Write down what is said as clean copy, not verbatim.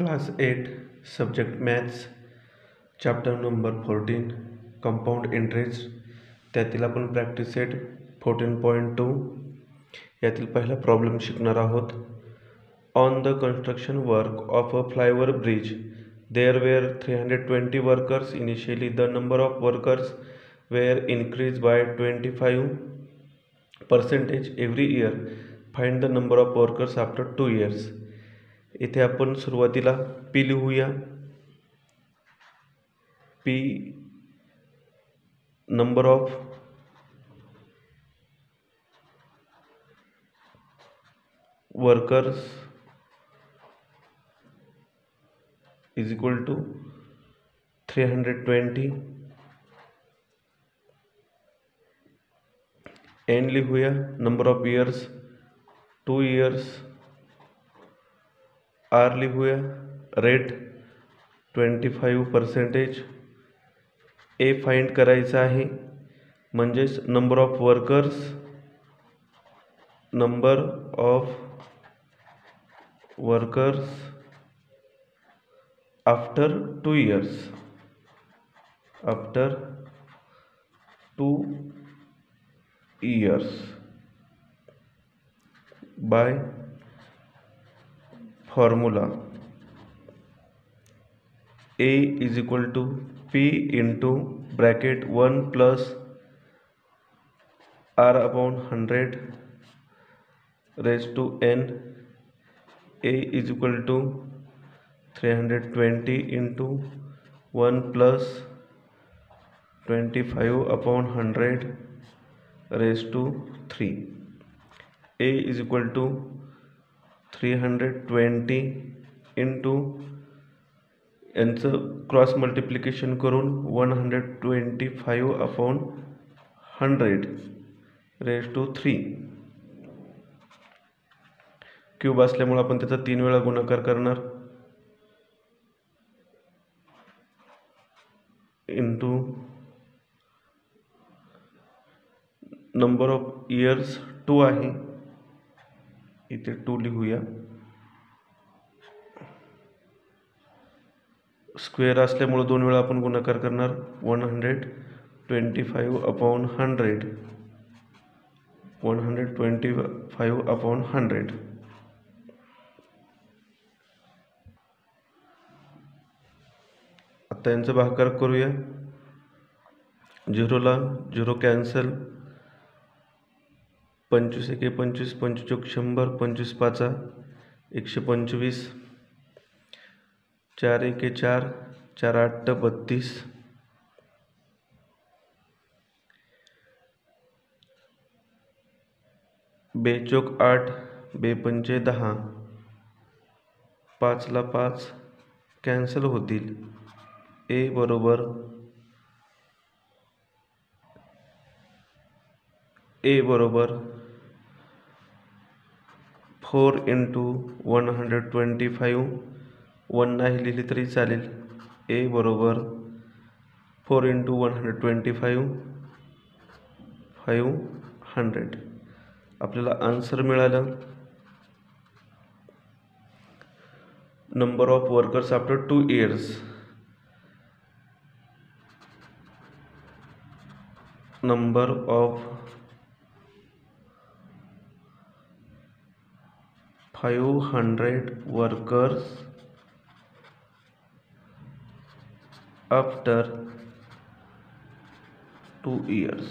Class 8 subject maths chapter number 14 compound interest त्यातील आपण practice set 14.2 यातील पहिला प्रॉब्लेम शिकणार आहोत. On the construction work of a flyover bridge there were 320 workers. Initially the number of workers were increase by 25% every year. Find the number of workers after 2 years. इथे आपण सुरुवातीला P लिहूया. P number of workers is equal to 320. N लिहूया. Number of years 2 years. R लिहूया. Rate 25%. A find करायचं आहे म्हणजेच number of workers after 2 years. After 2 years by formula A is equal to P into bracket 1 plus R upon 100 raise to N. A is equal to 320 into 1 plus 25 upon 100 raise to 3. A is equal to 320 into यांचं cross multiplication करून 125 upon 100 raise to 3. Cube असल्यामुळे आपण त्याचा 3 वेळा गुणाकार करणार. Into number of years 2 आहे, इथे 2 लिहूया. स्क्वेअर असल्यामुळे 2 वेळा आपण गुणाकार करणार. 125 अपॉन 100 125 अपॉन 100. आता यांचा भागाकार करूया. 0ला 0 कॅन्सल. 25 एके 25, 25 चौक 100, 25 पाचा 125, 4 एके 4, 4 आठ 32, 2 चौक 8, 2 पंचे 10, 5 ला 5 कॅन्सल होतील. ए बरोबर 4 इंटू 125. 1 नाही लिहिली तरी चालेल. ए बरोबर 4 इंटू 125 500. आपल्याला आन्सर मिळालं. Number of workers after 2 years. Number of 500 workers after 2 years.